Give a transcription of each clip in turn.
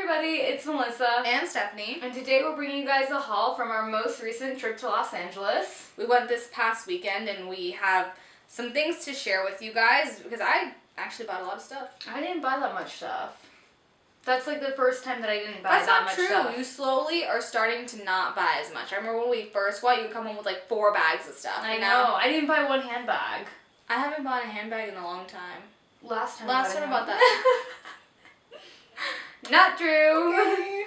everybody, it's Melissa and Stephanie, and today we're bringing you guys a haul from our most recent trip to Los Angeles. We went this past weekend and we have some things to share with you guys because I actually bought a lot of stuff. I didn't buy that much stuff. That's like the first time that I didn't buy That's that not much true. stuff. You slowly are starting to not buy as much. I remember when we first went, you would come home with like 4 bags of stuff. I know. I didn't buy one handbag. I haven't bought a handbag in a long time. Last time I bought that. Not true. Okay.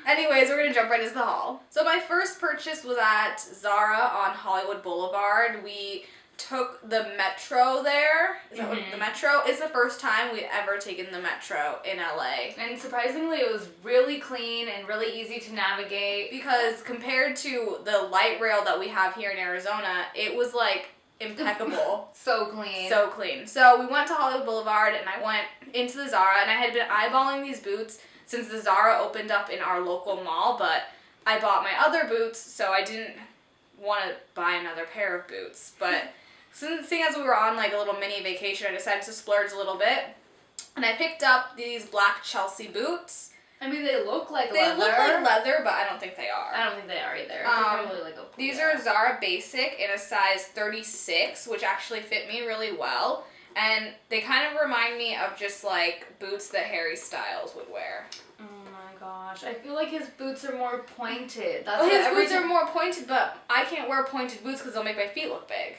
Anyways, we're gonna jump right into the haul. So my first purchase was at Zara on Hollywood Boulevard. We took the metro there. Is that what the metro? It's the first time we'd ever taken the metro in LA. And surprisingly, it was really clean and really easy to navigate. Because compared to the light rail that we have here in Arizona, it was like impeccable. So clean. So clean. So we went to Hollywood Boulevard and I went into the Zara and I had been eyeballing these boots since the Zara opened up in our local mall, but I bought my other boots, so I didn't want to buy another pair of boots. But seeing as we were on like a little mini vacation, I decided to splurge a little bit. And I picked up these black Chelsea boots. I mean, they look like leather. They look like leather, but I don't think they are. I don't think they are either. They're probably like a these are Zara Basic in a size 36, which actually fit me really well. And they kind of remind me of just like boots that Harry Styles would wear. Oh my gosh. I feel like his boots are more pointed. That's his boots are more pointed, but I can't wear pointed boots because they'll make my feet look big.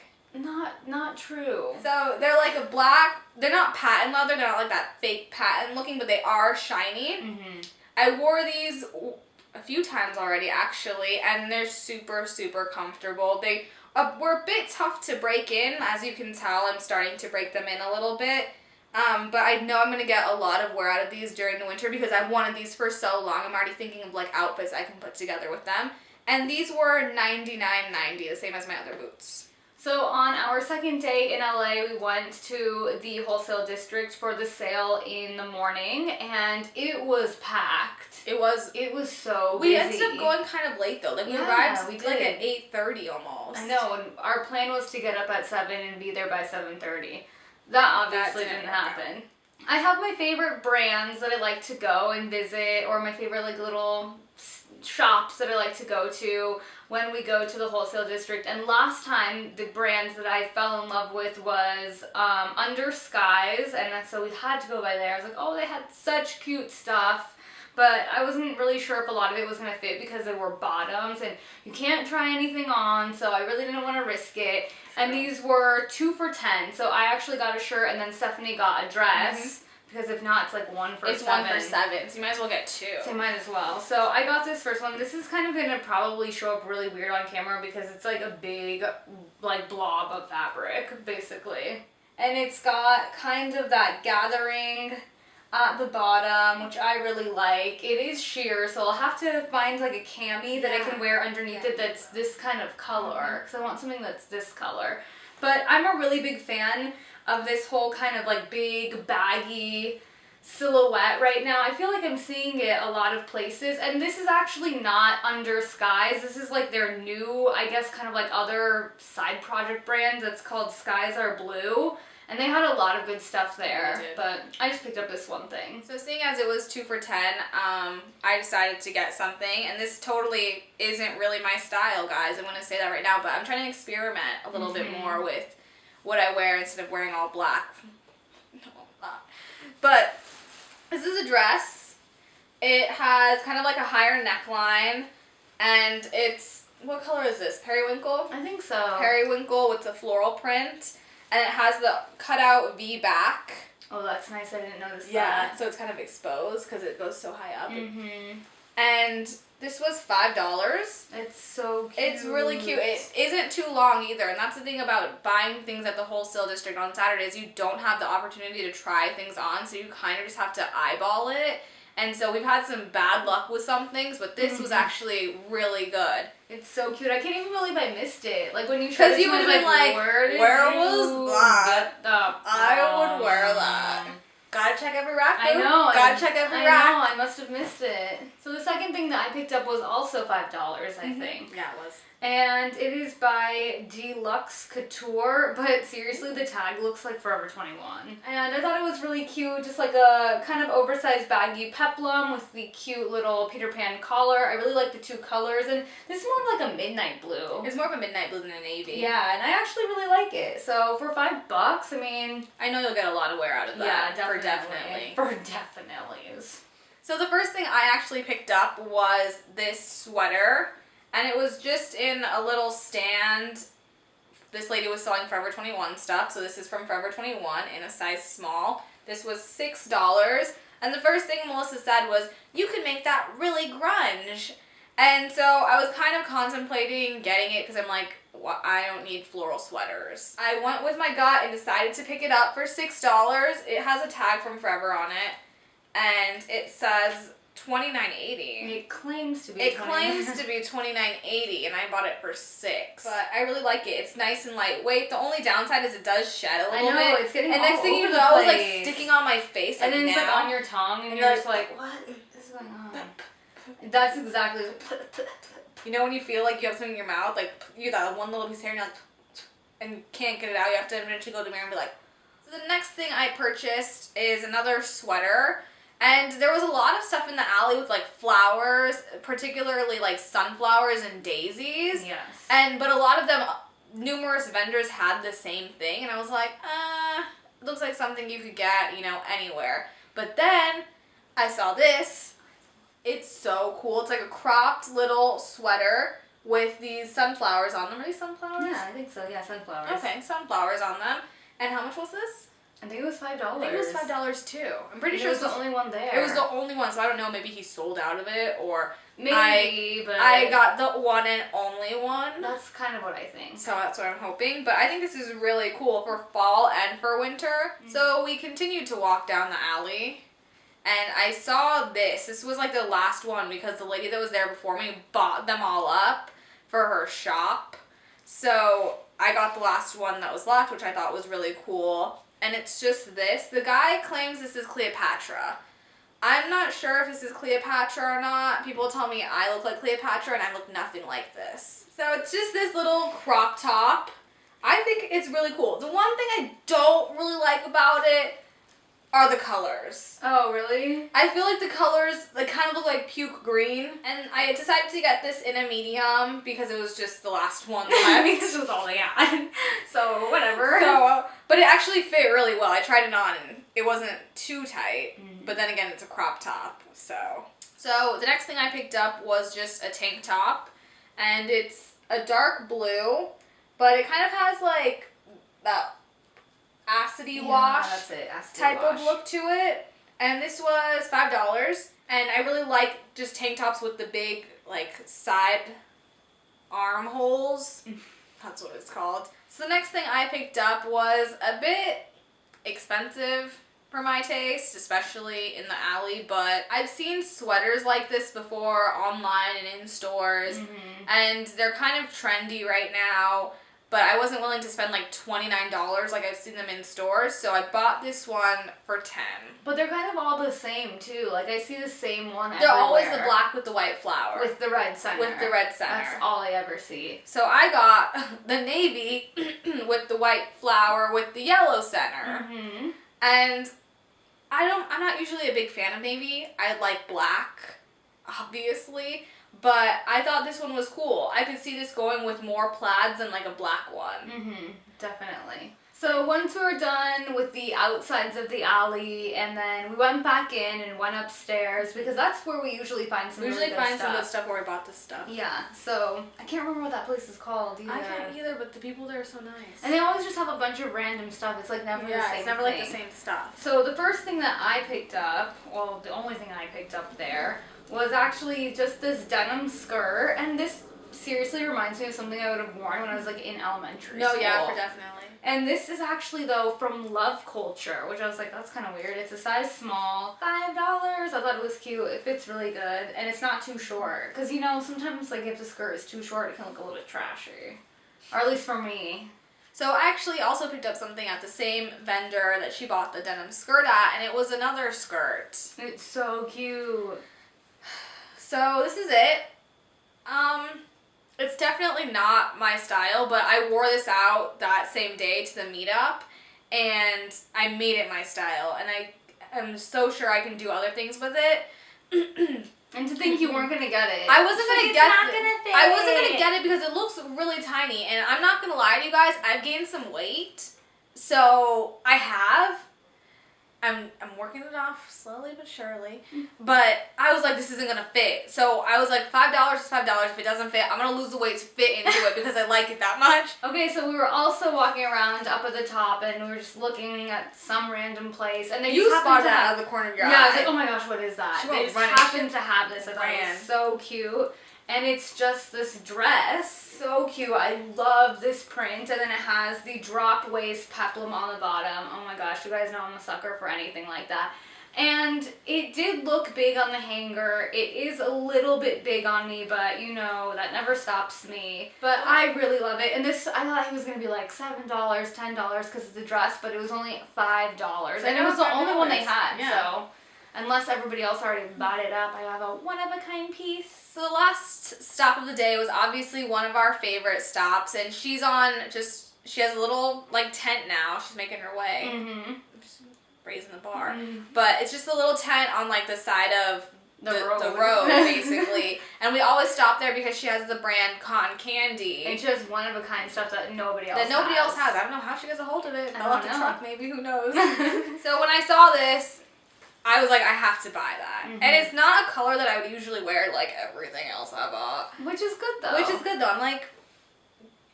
Not true. So they're like a black, they're not patent leather, they're not like that fake patent looking, but they are shiny. Mm-hmm. I wore these a few times already actually, and they're super, super comfortable. They were a bit tough to break in. As you can tell, I'm starting to break them in a little bit. But I know I'm going to get a lot of wear out of these during the winter because I've wanted these for so long. I'm already thinking of like outfits I can put together with them. And these were $99.90, the same as my other boots. So on our second day in LA, we went to the Wholesale district for the sale in the morning, and it was packed. It was so busy. We ended up going kind of late though. Like we arrived like at 8:30 almost. I know, and our plan was to get up at 7 and be there by 7:30. That obviously didn't happen. I have my favorite brands that I like to go and visit, or my favorite like little shops that I like to go to when we go to the Wholesale district. And last time the brand that I fell in love with was Under Skies, and so we had to go by there. I was like, oh, they had such cute stuff, but I wasn't really sure if a lot of it was going to fit because there were bottoms and you can't try anything on, so I really didn't want to risk it. And these were 2 for $10, so I actually got a shirt and then Stephanie got a dress. Mm-hmm. Because if not, it's like 1 for $7. It's 1 for $7, so you might as well get 2. So you might as well. So I got this first one. This is kind of going to probably show up really weird on camera because it's like a big like blob of fabric, basically. And it's got kind of that gathering at the bottom, which I really like. It is sheer, so I'll have to find like a cami that I can wear underneath it that's this kind of color. Because I want something that's this color. But I'm a really big fan of this whole kind of like big baggy silhouette right now. I feel like I'm seeing it a lot of places, and this is actually not Under Skies. This is like their new, I guess, kind of like other side project brand that's called Skies Are Blue, and they had a lot of good stuff there. But I just picked up this one thing. So seeing as it was 2 for $10, I decided to get something, and this totally isn't really my style, guys. I'm going to say that right now, but I'm trying to experiment a little bit more with what I wear instead of wearing all black. But this is a dress. It has kind of like a higher neckline, and it's, what color is this? Periwinkle? I think so. Periwinkle with the floral print, and it has the cutout V back. Oh, that's nice. I didn't notice that. Yeah, so it's kind of exposed because it goes so high up. And this was $5. It's so cute. It's really cute. It isn't too long either, and that's the thing about buying things at the Wholesale district on Saturdays. You don't have the opportunity to try things on, so you kind of just have to eyeball it. And so we've had some bad luck with some things, but this was actually really good. It's so cute. I can't even believe I missed it. Like when you showed it, you would have been like, where was that? I would wear that. Gotta check every rack, boo. I know. Gotta check every rack. I know, I must have missed it. So the second thing that I picked up was also $5, I think. Yeah, it was. And it is by Deluxe Couture, but seriously, the tag looks like Forever 21. And I thought it was really cute, just like a kind of oversized baggy peplum with the cute little Peter Pan collar. I really like the two colors, and this is more like a midnight blue. It's more of a midnight blue than a navy. Yeah, and I actually really like it. So for $5, I mean... I know you'll get a lot of wear out of that. Yeah, definitely. For definitely. So the first thing I actually picked up was this sweater. And it was just in a little stand. This lady was selling Forever 21 stuff. So this is from Forever 21 in a size small. This was $6. And the first thing Melissa said was, you can make that really grunge. And so I was kind of contemplating getting it because I'm like, well, I don't need floral sweaters. I went with my gut and decided to pick it up for $6. It has a tag from Forever on it. And it says $29.80. It claims to be $29.80, and I bought it for $6. But I really like it. It's nice and lightweight. The only downside is it does shed a little bit. I know, it's getting and all next thing you over know, the it's like place. sticking on my face. And then it's now. like on your tongue, and you're just like, what is going on? That's exactly. You know when you feel like you have something in your mouth, like you that one little piece of hair, and you're like, and you can't get it out. You have to eventually go to the mirror and be like. So the next thing I purchased is another sweater. And there was a lot of stuff in the alley with like flowers, particularly like sunflowers and daisies. Yes. But a lot of them, numerous vendors had the same thing, and I was like, looks like something you could get, anywhere. But then I saw this. It's so cool. It's like a cropped little sweater with these sunflowers on them. Are these sunflowers? Yeah, I think so. Yeah, sunflowers. Okay, sunflowers on them. And how much was this? I think it was $5. I think it was $5 too. I'm pretty sure it was the only one there. It was the only one, so I don't know. Maybe he sold out of it, or maybe. But I got the one and only one. That's kind of what I think. So that's what I'm hoping. But I think this is really cool for fall and for winter. Mm-hmm. So we continued to walk down the alley, and I saw this. This was like the last one because the lady that was there before me bought them all up for her shop. So I got the last one that was left, which I thought was really cool. And it's just this. The guy claims this is Cleopatra. I'm not sure if this is Cleopatra or not. People tell me I look like Cleopatra and I look nothing like this. So it's just this little crop top. I think it's really cool. The one thing I don't really like about it are the colors. Oh, really? I feel like the colors, they kind of look like puke green. And I decided to get this in a medium because it was just the last one. I mean, this was all they had. So, whatever. But it actually fit really well. I tried it on and it wasn't too tight. Mm-hmm. But then again, it's a crop top. So the next thing I picked up was just a tank top. And it's a dark blue. But it kind of has like that acidy wash type of look to it. And this was $5. And I really like just tank tops with the big like side armholes. That's what it's called. So the next thing I picked up was a bit expensive for my taste, especially in the alley, but I've seen sweaters like this before online and in stores, and they're kind of trendy right now. But I wasn't willing to spend like $29 like I've seen them in stores, so I bought this one for $10. But they're kind of all the same too. Like I see the same one They're everywhere. always the black with the white flower. With the red center. That's all I ever see. So I got the navy with the white flower with the yellow center. Mm-hmm. And I'm not usually a big fan of navy. I like black, obviously. But I thought this one was cool. I could see this going with more plaids than like a black one. Definitely. So once we were done with the outsides of the alley, and then we went back in and went upstairs because that's where we usually find some really good stuff. some good stuff where we bought this stuff. Yeah. So I can't remember what that place is called either. I can't either, but the people there are so nice. And they always just have a bunch of random stuff. It's like never the same thing. It's never like the same stuff. So the first thing that I picked up, well, the only thing I picked up there was actually just this denim skirt, and this seriously reminds me of something I would have worn when I was like in elementary school. No, yeah, for definitely. And this is actually though from Love Culture, which I was like, that's kind of weird. It's a size small, $5. I thought it was cute. It fits really good, and it's not too short. Cause sometimes like if the skirt is too short, it can look a little bit trashy, or at least for me. So I actually also picked up something at the same vendor that she bought the denim skirt at, and it was another skirt. It's so cute. So this is it. It's definitely not my style, but I wore this out that same day to the meetup, and I made it my style, and I am so sure I can do other things with it. And to think you weren't gonna get it. I wasn't gonna get it. Fit. I wasn't gonna get it because it looks really tiny, and I'm not gonna lie to you guys, I've gained some weight. So I have. I'm working it off slowly but surely. But I was like, this isn't gonna fit. So I was like, $5 is $5. If it doesn't fit, I'm gonna lose the weight to fit into it because I like it that much. Okay, so we were also walking around up at the top, and we were just looking at some random place, and they You just spotted happened to that have, out of the corner of your eye. Yeah, I was like, oh my gosh, what is that? She They went just running. happened to have this. I thought it Ran. was so cute. And it's just this dress, so cute. I love this print, and then it has the drop waist peplum on the bottom. Oh my gosh, you guys know I'm a sucker for anything like that. And it did look big on the hanger. It is a little bit big on me, but you know, that never stops me. But I really love it. And this, I thought it was going to be like $7, $10 because it's a dress, but it was only $5. And it was the only one they had, so unless everybody else already bought it up, I have a one-of-a-kind piece. So the last stop of the day was obviously one of our favorite stops, and she's on she has a little like tent now. She's making her way. Mm-hmm. Just raising the bar. Mm-hmm. But it's just a little tent on like the side of The road basically. And we always stop there because she has the brand Cotton Candy. And she has one-of-a-kind stuff that nobody else has. I don't know how she gets a hold of it. I Fell off don't the know. truck maybe, who knows. So when I saw this, I was like, I have to buy that. Mm-hmm. And it's not a color that I would usually wear like everything else I bought. Which is good though. I'm like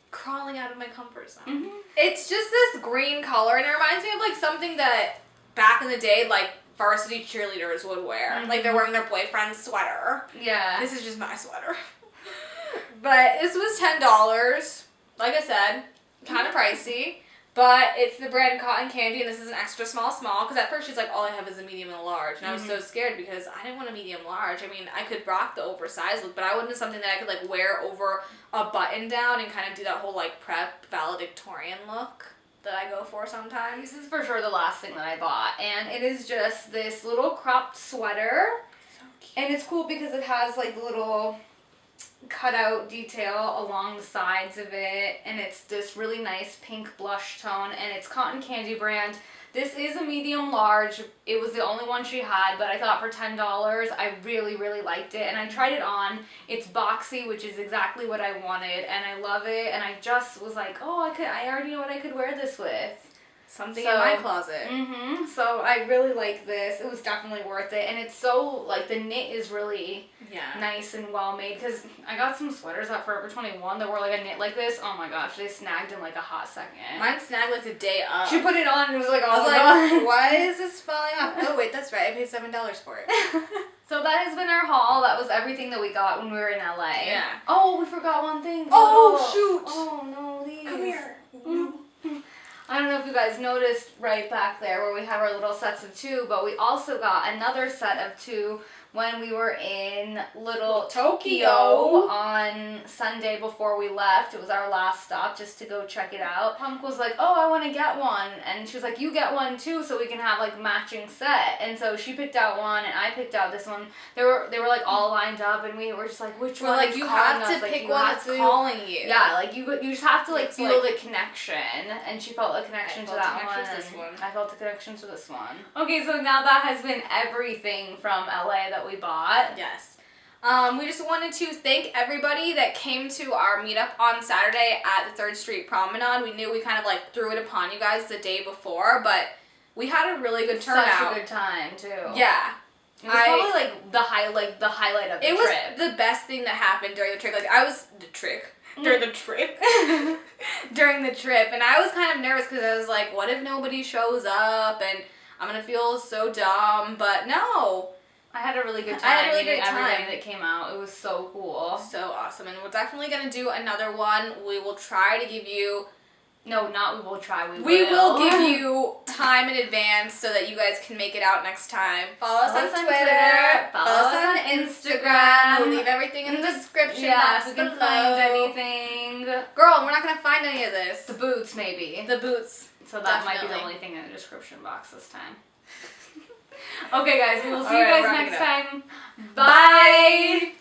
crawling out of my comfort zone. Mm-hmm. It's just this green color, and it reminds me of like something that back in the day like varsity cheerleaders would wear. Mm-hmm. Like they're wearing their boyfriend's sweater. Yeah. This is just my sweater. But this was $10. Like I said, kind of pricey. But it's the brand Cotton Candy, and this is an extra small. Because at first she's like, all I have is a medium and a large. And I was so scared because I didn't want a medium large. I mean, I could rock the oversized look, but I wanted something that I could like wear over a button down and kind of do that whole like prep valedictorian look that I go for sometimes. This is for sure the last thing that I bought. And it is just this little cropped sweater. So cute. And it's cool because it has like the little cutout detail along the sides of it, and it's this really nice pink blush tone, and it's Cotton Candy brand. This is a medium large. It was the only one she had, but I thought for $10 I really liked it, and I tried it on. It's boxy, which is exactly what I wanted, and I love it, and I just was like, oh, I already know what I could wear this with. Something in my closet. Mm-hmm. So I really like this. It was definitely worth it. And it's so, like, the knit is really nice and well made. Because I got some sweaters at Forever 21 that were, like, a knit like this. Oh, my gosh. They snagged in, like, a hot second. Mine snagged, like, the day up. She put it on and it was like, oh, I was like, why is this falling off? Oh, wait, that's right. I paid $7 for it. So that has been our haul. That was everything that we got when we were in LA. Yeah. Oh, we forgot one thing. Oh, shoot. Oh, no, these. Come here. I don't know if you guys noticed right back there where we have our little sets of 2, but we also got another set of 2 when we were in Little Tokyo on Sunday before we left. It was our last stop just to go check it out. Punk was like, oh, I want to get one. And she was like, you get one too so we can have like matching set. And so she picked out one and I picked out this one. They were like all lined up and we were just like, which one like, is you calling have us? to pick one that's calling you. Yeah, like you just have to like It's feel like, the connection. And she felt the connection to that one. This one. I felt the connection to this one. Okay, so now that has been everything from LA that we bought. Yes. We just wanted to thank everybody that came to our meetup on Saturday at the 3rd Street Promenade. We knew we kind of like threw it upon you guys the day before, but we had a really good turnout. Such a good time too. Yeah. It was probably like the highlight of the trip. It was the best thing that happened during the trip. Like during the trip, and I was kind of nervous because I was like, what if nobody shows up and I'm gonna feel so dumb? But no. I had a really good time. I had a really great time. Everybody that came out, it was so cool. So awesome. And we're definitely going to do another one. We will try to give you No, not we will try. We will give you time in advance so that you guys can make it out next time. Follow us on Twitter. Follow us on Instagram. We'll leave everything in the description box if we can below. find anything. Girl, we're not going to find any of this. The boots, maybe. The boots. So that might be the only thing in the description box this time. Okay, guys, we will see you guys next time. Bye!